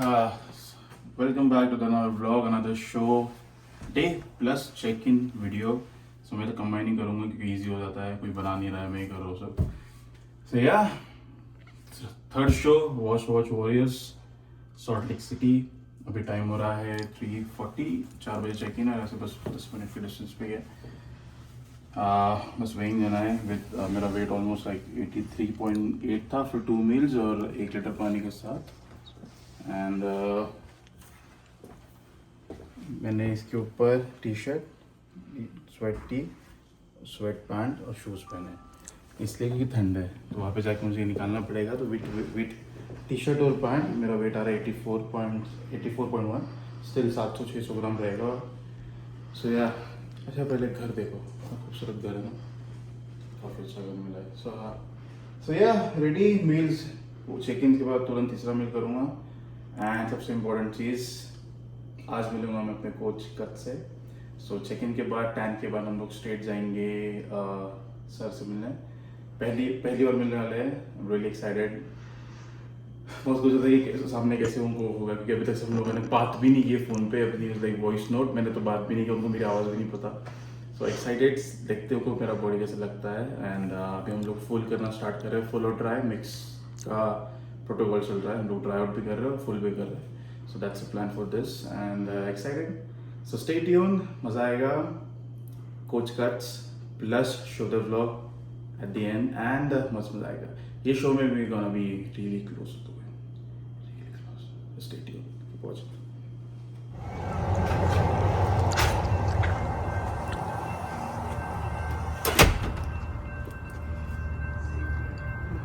Welcome back to another vlog, another show, day plus check-in video. So मैं तो combine ही करूँगा क्योंकि easy हो जाता है, कोई बना नहीं रहा है, मैं ही कर रहा हूँ सब. So yeah, third show, Watch Warriors, Salt Lake City. अभी टाइम हो रहा है 3:40, 4 बजे चेक इन है, ऐसे बस 10 मिनट की डिस्टेंस पे है. बस वेइंग देना है. मेरा वेट ऑलमोस्ट लाइक 83.8 था फिर 2 मील्स और 1 लीटर पानी के साथ. एंड मैंने इसके ऊपर T shirt, sweat T, sweat pant और शूज़ पहने इसलिए क्योंकि ठंड है. तो वहाँ पे जाके मुझे निकालना पड़ेगा. तो विथ टी शर्ट और पैंट मेरा वेट आ रहा है 84.1. स्टिल 700-600 ग्राम रहेगा. सो या अच्छा पहले घर देखो, खूबसूरत घर है ना, काफ़ी अच्छा घर मिला है. सो या रेडी मील्स. चेक इन के बाद तुरंत तीसरा मील करूँगा. एंड सबसे इम्पोर्टेंट चीज़, आज मिलूँगा मैं अपने कोच कट से. सो चेक इन के बाद, टैन के बाद हम लोग स्ट्रेट जाएंगे सर से मिलने. पहली बार मिलने वाले हैं. आई एम रियली एक्साइटेड. बहुत कुछ होता है कि सामने कैसे उनको होगा, क्योंकि अभी तक सब लोगों ने बात भी नहीं की फ़ोन पे. अभी लाइक वॉइस नोट, मैंने तो बात भी नहीं की, उनको मेरी आवाज़ भी नहीं पता. So excited. देखते हो को मेरा बॉडी कैसे लगता है. एंड अभी हम लोग फुल करना स्टार्ट कर रहे हैं. फुल और ड्राई मिक्स का प्रोटोकॉल चल रहा है. हम लोग ड्राई आउट भी कर रहे हैं और फुल भी कर रहे हैं. So that's a plan for this and excited. So stay tune, मज़ा आएगा. Coach cuts plus show the vlog at the end and मज़ा आएगा. ये शो में भी gonna be really close to it, really close. Stay tune, keep watching.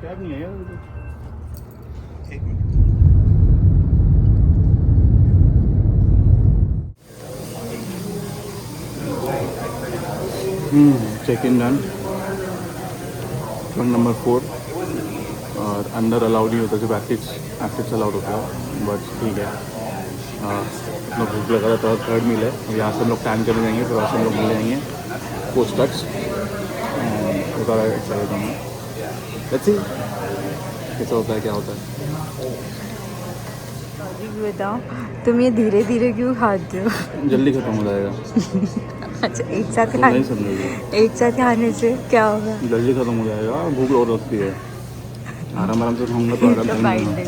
Cab नहीं है यार. एक minute. Check in done. Trunk number 4 और अंदर अलाउड नहीं होता, जब एक्टिव अलाउड होता है. बट ठीक है. इतना भूख लगा था तो थर्ड मील है. यहाँ से हम लोग टैन करने जाएंगे, फिर वहाँ से हम लोग मिल जाएंगे कोच कट्स. बता रहा एक्साइटेड हूँ मैं. लेट्स सी कैसा होता है, क्या होता है. बताओ, तुम ये धीरे धीरे क्यों खाते हो? जल्दी खत्म हो जाएगा. अच्छा, एक साथ तुम खाने नहीं समझोगे. एक साथ खाने से क्या होगा? जल्दी खत्म हो जाएगा. भूख और लगती है. आराम से खाऊंगा तो आराम से खाऊंगा.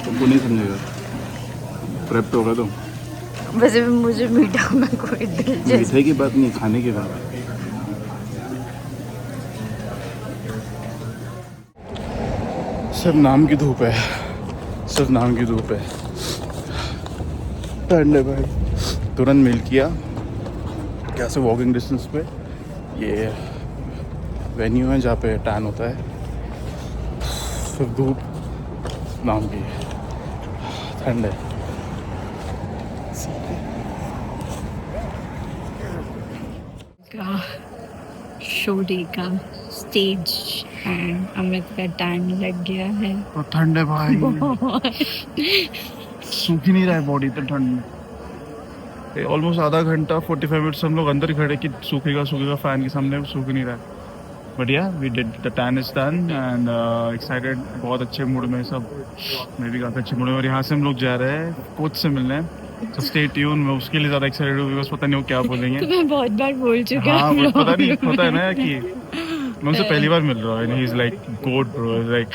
तुमको नहीं समझेगा. प्रेप्ट होगा तुम. वैसे भी मुझे मीठा में कोई दिलचस्पी. मीठे की बात नहीं, खाने की बात. सिर्फ नाम की धूप है, सिर्फ नाम की धूप है. ठंड है भाई. तुरंत मिल किया क्या से वॉकिंग डिस्टेंस पे. ये वेन्यू है जहाँ पे टैन होता है. सिर्फ धूप नाम की, ठंड है. शो डे का स्टेज एंड अमित का टैन लग गया है. तो ठंड है भाई. सूख ही नहीं रहा है बॉडी तो ठंड में. ऑलमोस्ट आधा घंटा 45 मिनट्स हम लोग अंदर ही खड़े कि सूखेगा फैन के सामने. सूख नहीं रहा है. बढ़िया, we did the tan is done and excited. बहुत अच्छे मूड में सब. मैं भी काफ़ी अच्छे मूड में. और यहाँ से हम लोग जा रहे हैं कोच से मिलने. तो स्टे ट्यून. मैं उसके लिए ज़्यादा एक्साइटेड हूँ बिकॉज पता नहीं वो क्या बोलेंगे. तो मैं बहुत बार बोल चुका. हाँ, पता नहीं होता है ना कि मैं उनसे पहली बार मिल रहा हूँ. And he is like god bro. Like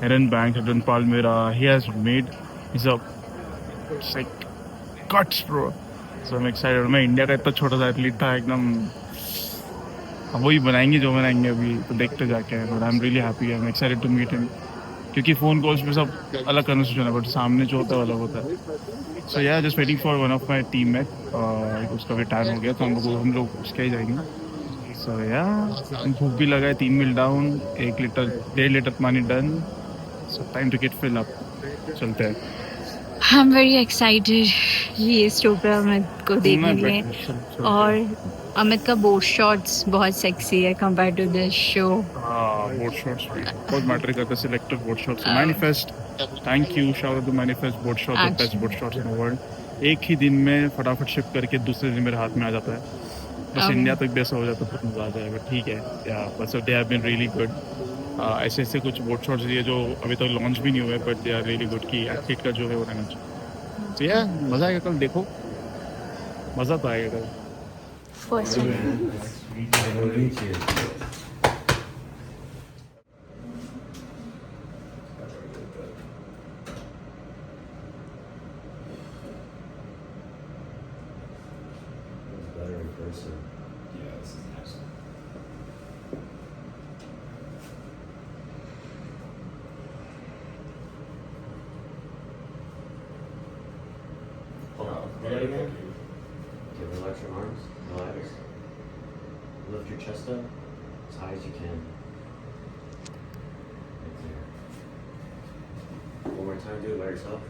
Aaron bank, Aaron Palmera, he has made his like cuts bro. So I am excited. मैं इंडिया का इतना छोटा सा एथलीट था एकदम. अब वही बनाएंगे जो बनाएंगे अभी, तो देखते जाके. But I am really happy. I am excited to meet him. क्योंकि फ़ोन कॉल्स पे सब अलग कन्वर्सेशन है, बट सामने जो होता है अलग होता है. सो या just waiting for one of my team mate. उसका भी टाइम हो गया तो हम लोग उसके ही जाएंगे. सो या भूख भी लगा है. 3 मील डाउन, 1.5 लीटर पानी डन. So time to get fill up. चलते हैं. आई एम वेरी एक्साइटेड ये इस शो पे अमित को देखने के लिए. और अमित का बोट शॉट्स बहुत सेक्सी है compare to this show. Boat shots बहुत मैटर करता है. Selected boat shots. Manifest, thank you. Shout out to manifest boat shots, the best boat shots in the world. एक ही दिन में फटाफट शिप करके दूसरे दिन मेरे हाथ में आ जाता है. बस इंडिया तक भी ऐसा हो जाता तो मजा आ जाएगा. ठीक है. या बस they have been really good. ऐसे ऐसे कुछ बोट शॉट्स लिए जो अभी तक लॉन्च भी नहीं हुए, but they are really good कि एथलीट का जो है वो रहना चाहिए। तो यार मज़ा आएगा कल, देखो मज़ा तो आएगा कल। First Better in person. Yeah, this is nice. Hold on. Do that again. Okay, relax your arms. Relax. Lift your chest up as high as you can. Right there. One more time. Do it by yourself.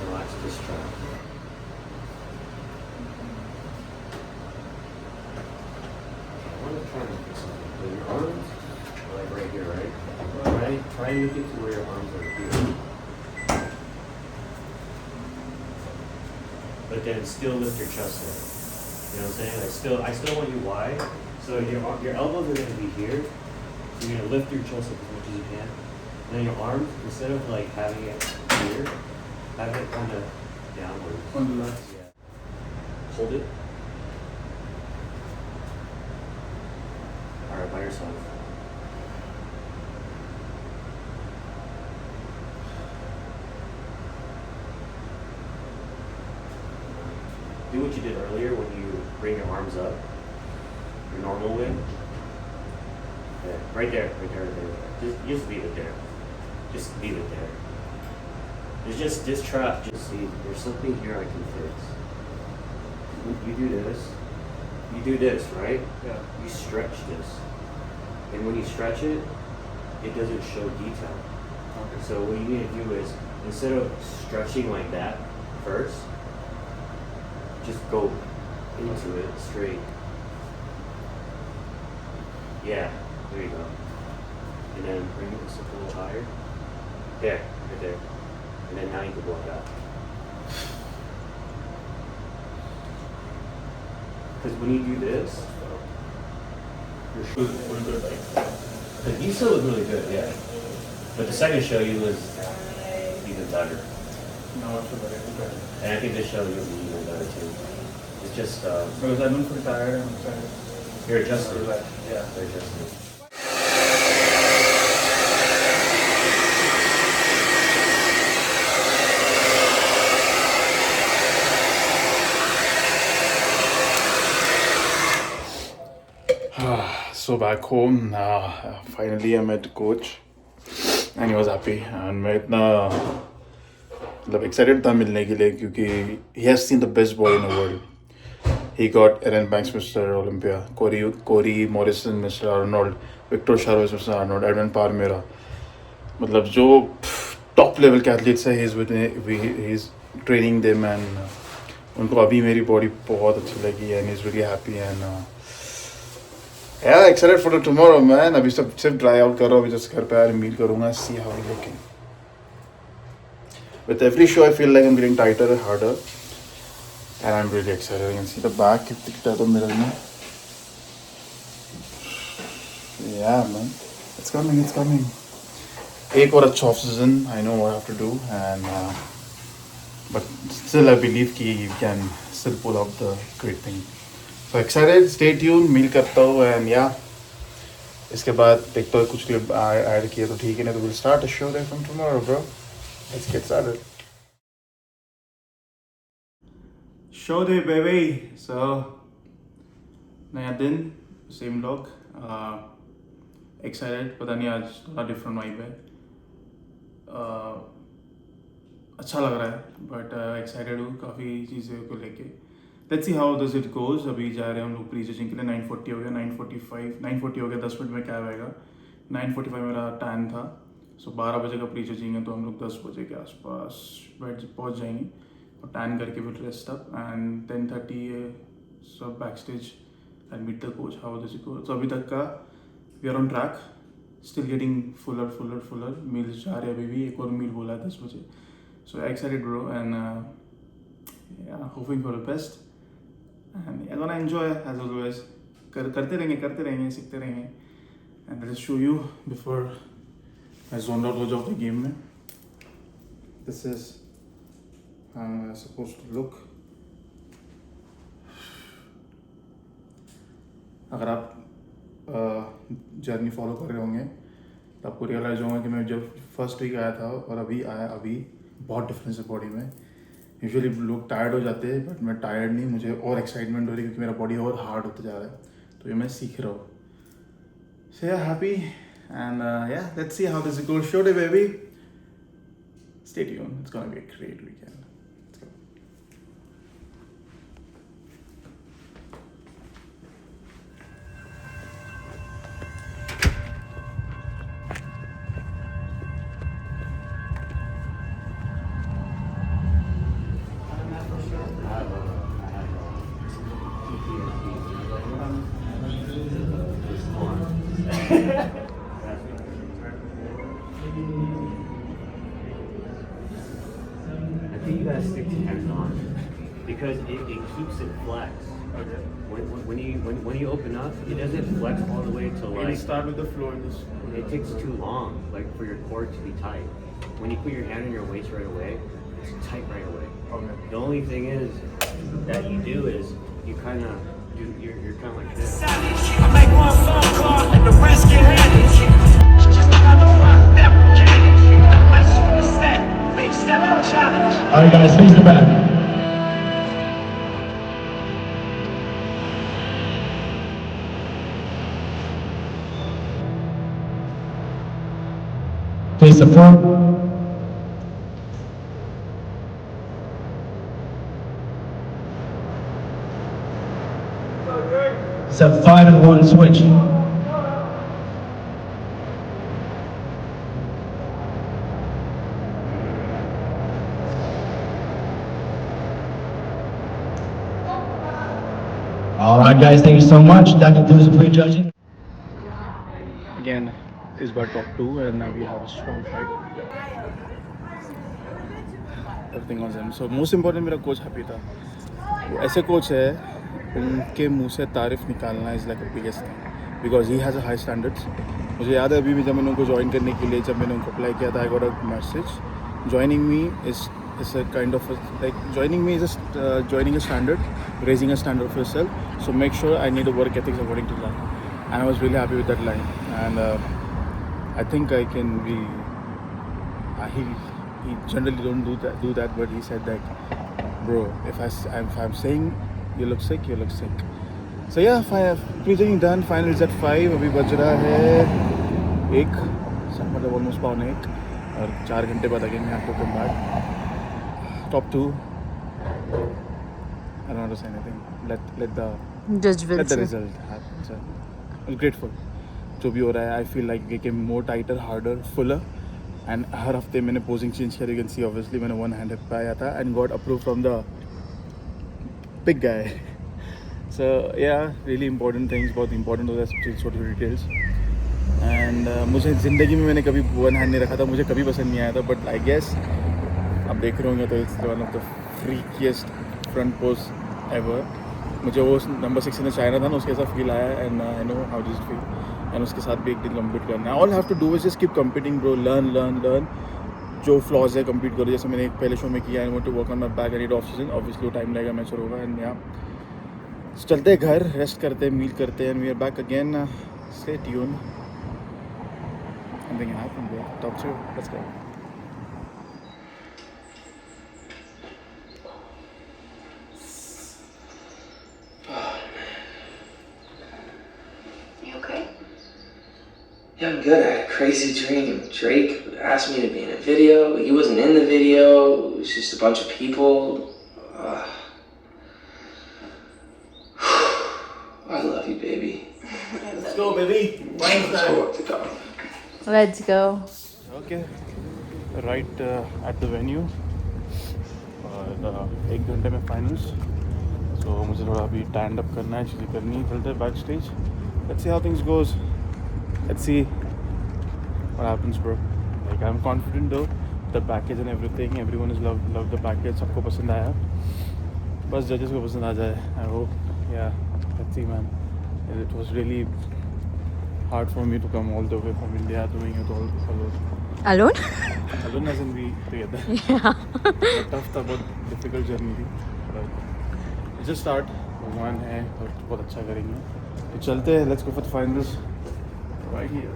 Relax this strap. I want to try and do something. Put your arms are like right here, right? Try and get to where your arms are here. But then still lift your chest up. You know what I'm saying? I still want you wide. So your elbows are gonna be here. So you're gonna lift your chest up as much as you can. And then your arms, instead of like having it here, have it kind of downwards. On the left. Yeah. Hold it. Alright, by yourself. Do what you did earlier when you bring your arms up. Your normal way. Yeah, right there, right there, right there. Just leave it there. Just leave it there. There's just this trap. Just see, there's something here I can fix. You do this. You do this, right? Yeah. You stretch this. And when you stretch it, it doesn't show detail. Okay. So what you need to do is, instead of stretching like that first, just go into it straight. Yeah, there you go. And then bring it just a little higher. There, right there. And then now you can blow it out. Because when you do this, your shoulder, like, you still look really good, yeah. But the second show you was even better. No, I feel better. And I think this show you'll be even better too. It's just, Because I don't feel tired and I'm excited. you're adjusted. Yeah. You're adjusted. So back home, finally I met the coach and he was happy. And मैं इतना मतलब excited था मिलने के लिए क्योंकि he has seen the best boy in the world. He got Aaron Banks, Mr. Olympia, Corey Morrison, Mr. Arnold, Victor Chavez, Mr. Arnold, Edwin Parmera. मतलब जो top level के athletes है, he's training them and उनको अभी मेरी body बहुत अच्छी लगी and he's really happy and yeah, excited for the tomorrow, man. अभी सब सिर्फ dry out कर रहा हूँ, अभी just घर पे आकर meal करूँगा, see how we're looking. With every show, I feel like I'm getting tighter and harder, and I'm really excited. You can see the back कितनी tight है मेरे में. Yeah, man, it's coming, it's coming. एक और अच्छा off season, I know what I have to do, and but still I believe कि you can still pull out the great thing. So excited, stay tuned, meal करता हूँ and yeah. इसके बाद देखते हैं कुछ क्लिप ऐड किए तो ठीक है, नहीं तो we'll start a show there from tomorrow, bro. Let's get started. Show day, baby. So नया दिन, same vlog. Excited, पता नहीं आज थोड़ा different vibe है. अच्छा लग रहा है, but excited हूँ काफ़ी चीज़ें को लेके. Let's see how does it goes. अभी जा रहे हैं हम लोग प्री जजिंग के लिए. 9:40 हो गया, 9:40 हो गया, 10 मिनट में कैब आएगा. 9:45 मेरा टाइम था. सो 12 बजे का प्री जजिंग है, तो हम लोग 10 बजे के आसपास पहुंच जाएंगे और टैन करके फिर रेस्ट अप एंड 10:30 सब backstage and meet the coach. How does it go? तो अभी तक का we are on track, still getting fuller. Meals जा रहे हैं अभी भी. एक और मील बोला है 10 बजे. So excited, bro, and yeah, hoping for the best. And I'm gonna enjoy as always. करते रहेंगे, सीखते रहेंगे. And I'll show you before I zoned out हो जाओ तो गेम में. This is how I'm supposed to look. अगर आप जर्नी फॉलो कर रहे होंगे तो आपको रियलाइज होगा कि मैं जब फर्स्ट वीक आया था और अभी बहुत डिफरेंस है बॉडी में. यूजुअली लोग टायर्ड हो जाते हैं बट मैं टायर्ड नहीं, मुझे और एक्साइटमेंट हो रही है क्योंकि मेरा बॉडी और हार्ड होता जा रहा है. तो ये मैं सीख रहा हूँ. So yeah, happy and yeah, let's see how this goes. Show day, baby. Stay tuned. It's gonna be a great weekend. Let's go. I think you gotta stick to hands on because it keeps it flexed. Okay. When you open up, it doesn't flex all the way to Maybe like. start with the flow and just. It takes too long, like for your core to be tight. When you put your hand on your waist right away, it's tight right away. Okay. The only thing is that you do is you kind of you're kind of like this. I make one phone call and the rest get added. Just another one step change. Let's do the set. Big step up challenge. All right, guys, face the back. Face the front. It's a 5-1 switch. All right, guys, thank you so much. That concludes the pre-judging. Again, is but top 2 and now we have a strong fight. Everything was him. So most important मेरा coach happy था. वो ऐसे coach है उनके मुंह से तारीफ निकालना is like a biggest thing because he has a high standards. मुझे याद है अभी भी जब मैंने उनको ज्वाइन करने के लिए जब मैंने उनको अप्लाई किया था I got a message joining me is a kind of like joining me is joining a standard, raising a standard for yourself. So make sure I need a work ethics according to that. And I was really happy with that line. And I think I can be. He generally don't do that, but he said that, bro, if I'm saying you look sick, you look sick. So yeah, pre-judging done. Finals at 5. अभी बज रहा है 1, मतलब almost 1:45 और 4 घंटे बाद again we have to come back. Top 2. I don't want to say anything. Let the result happen. So I'm grateful. जो भी हो रहा है, I feel like we came more tighter, harder, fuller. And हर हफ्ते मैंने posing change किया. You can see obviously मैंने one hand पे आया था and got approved from the big guy. So yeah, really important things. बहुत important होता है सब चीज़, छोटी details. And मुझे ज़िंदगी में मैंने कभी one hand नहीं रखा था, मुझे कभी पसंद नहीं आया था. But I guess आप देख रहे होंगे तो it's one of the freakiest front pose ever. मुझे वो नंबर 6 में चाइना था ना, उसके साथ फील आया and I know how does feel. And उसके साथ भी एक दिन कम्पीट करना है. All have to do is just keep competing bro. Learn जो फ्लॉज है कम्पीट करो. जैसे मैंने एक पहले शो में किया I want to work on my back and off season. Obviously time लगेगा, मैच होगा. एंड या चलते हैं घर, रेस्ट करते हैं, मील करते हैं and we are back again. Stay tuned. Something happened bro. Talk to you. Let's go. Yeah, I'm good. I had a crazy dream. Drake asked me to be in a video. He wasn't in the video. It was just a bunch of people. I love you, baby. Let's go, baby. Let's go up the dog. Let's go. Okay. Right at the venue. और 1 घंटे में finals. So मुझे थोड़ा अभी stand up करना है, चीज़ें करनी है. चलते हैं back stage. Let's see how things goes. Let's see what happens, bro. Like I'm confident though. The package and everything, everyone is love the package, सबको पसंद आया, बस जजेस को पसंद आ जाए. आई होप या let's see man. It was really hard for me to come all the way from India doing it all alone. Alone as in we together. Yeah. But tough था, बहुत difficult journey थी. But just start. भगवान है और बहुत अच्छा करेंगे. तो चलते हैं. Let's go for the finals. Right here.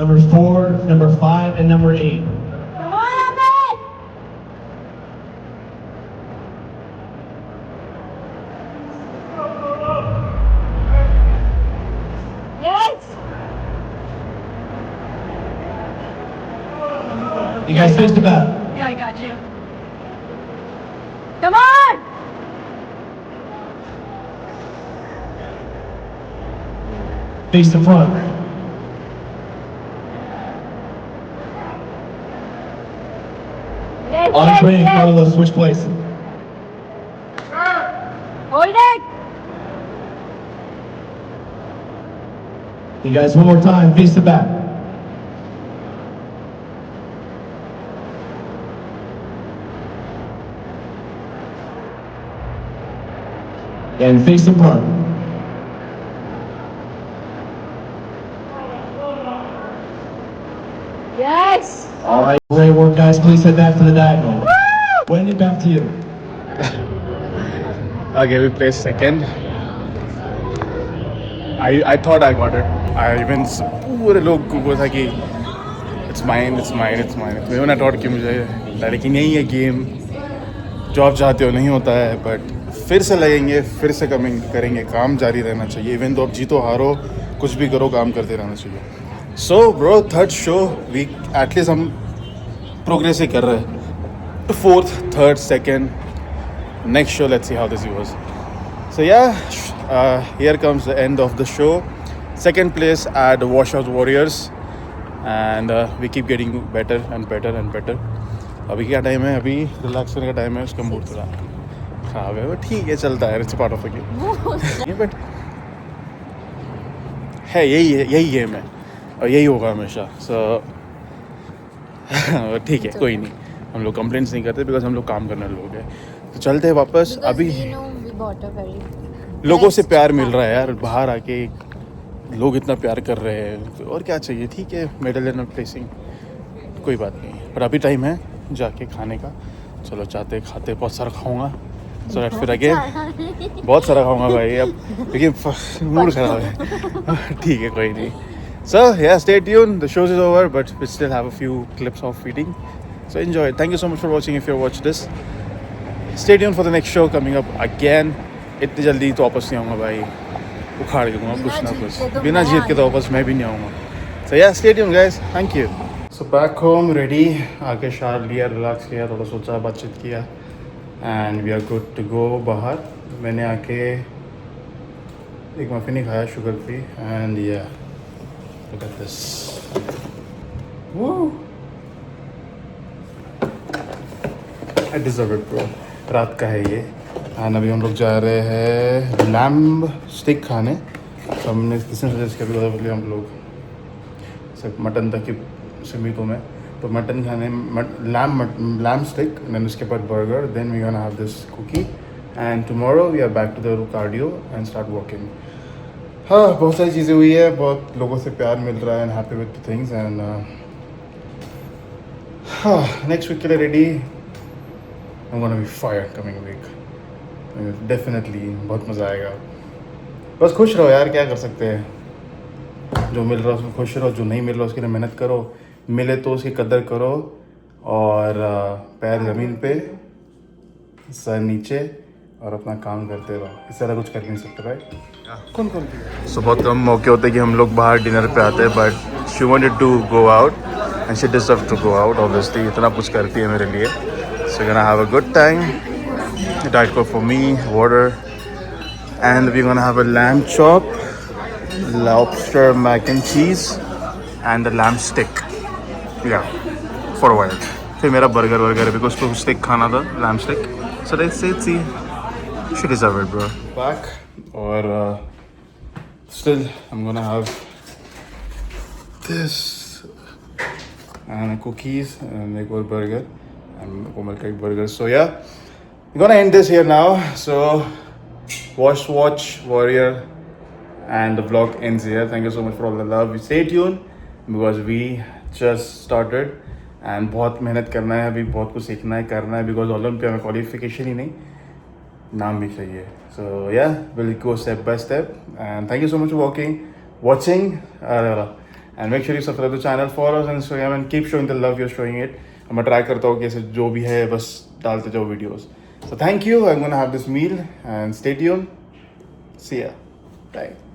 Number 4, number 5, and number 8. You guys face the back. Yeah, I got you. Come on! Face the front. Andre and Carlos, switch places. Hold it! You guys, one more time, face the back. And face the front. Yes! All right, great work, guys. Please head back to the diagonal. Wendy, back to you. Okay, we placed second. I thought I got it. I even पूरे लोग को था कि it's mine. मैं thought कि मुझे लड़की नहीं है गेम, जो आप चाहते हो नहीं होता है, बट फिर से लगेंगे, फिर से करेंगे, काम जारी रहना चाहिए. इवन तो आप जीतो हारो कुछ भी करो, काम करते रहना चाहिए. So bro, third show we at least हम प्रोग्रेस ही कर रहे हैं. Fourth, third, second, next show let's see how this goes. So yeah here comes the end of the show. Second place at washout warriors and we keep getting better and better and better. अभी क्या time है? अभी relax करने का time है. उसका mood थोड़ा खराब है, बट ठीक है, चलता है. It's part of the game. But है यही गेम है और यही होगा हमेशा. सो ठीक है, कोई नहीं, हम लोग कंप्लेंट्स नहीं करते बिकॉज हम लोग काम करने लोग हैं. तो चलते हैं वापस. अभी लोगों से प्यार मिल रहा है यार, बाहर आके लोग इतना प्यार कर रहे हैं, और क्या चाहिए. ठीक है, मेडल एंड प्लेसिंग कोई बात नहीं, पर अभी टाइम है जाके खाने का. चलो जाते खाते. बहुत सारा खाऊंगा, सो दैट फिर आगे बहुत सारा खाऊंगा भाई अब, लेकिन मूड खराब है. ठीक है, कोई नहीं. So yeah, stay tuned. The show is over, but we still have a few clips of eating. So enjoy it. Thank you so much for watching. If you watched this, stay tuned for the next show coming up again. इतनी जल्दी तो वापस नहीं आऊँगा भाई, उखाड़ दूँगा कुछ ना कुछ. बिना जीत के तो वापस मैं भी नहीं आऊँगा. So yeah, stay tuned guys. Thank you. So back home, ready. आके शार लिया, रिलैक्स किया, थोड़ा सोचा, बातचीत किया, and we are good to go. बाहर मैंने आके एक मफिन ही खाया, sugar free, and yeah. Look at this. Woo! I deserve it, bro. रात का है ये. एंड अभी हम लोग जा रहे हैं लैम्ब स्टिक खाने. तो हमने किसने सजेस्ट किया, बिकॉज ऑफ हम लोग सब मटन तक की सीमित में, तो मटन खाने लैम्ब स्टिक, देन उसके बाद burger, then we gonna have this cookie, and tomorrow we are back to the cardio and start walking. हाँ, बहुत सारी चीज़ें हुई है, बहुत लोगों से प्यार मिल रहा है, and happy with the things. And हाँ, नेक्स्ट वीक के लिए ready. I am gonna be fire coming week. Definitely बहुत मज़ा आएगा. बस खुश रहो यार, क्या कर सकते हैं. जो मिल रहा है उसमें खुश रहो, जो नहीं मिल रहा उसके लिए मेहनत करो, मिले तो उसकी कदर करो, और पैर ज़मीन पे, सर नीचे, और अपना काम करते रहो. इस तरह कुछ कर नहीं सकते भाई. कौन सो बहुत कम मौके होते हैं कि हम लोग बाहर डिनर पे आते हैं, but she wanted to go out and she deserve to go out. Obviously इतना कुछ करती है मेरे लिए. So gonna have a good time. Diet coke for me, water, and we gonna have a lamb chop, lobster mac and cheese, and the lamb stick. Yeah for a while. फिर मेरा burger because उसको stick खाना था, lamb stick. So let's see. She deserve it, bro. Back, or still I'm gonna have this and cookies and like one burger and Komal ka ek burger. So yeah, we're gonna end this here now. So watch Warrior and the vlog ends here. Thank you so much for all the love. Stay tuned because we just started and बहुत मेहनत करना है, अभी बहुत कुछ सीखना है, करना है, because ओलंपिया में क्वालिफिकेशन ही नहीं, नाम भी चाहिए. So yeah, we'll go step by step and thank you so much for watching and make sure you subscribe to the channel, follow us on Instagram and keep showing the love you're showing it. मैं try करता हूँ कि ऐसे जो भी है बस डालते जाओ videos. So thank you. I'm gonna have this meal and stay tuned. See ya. Bye.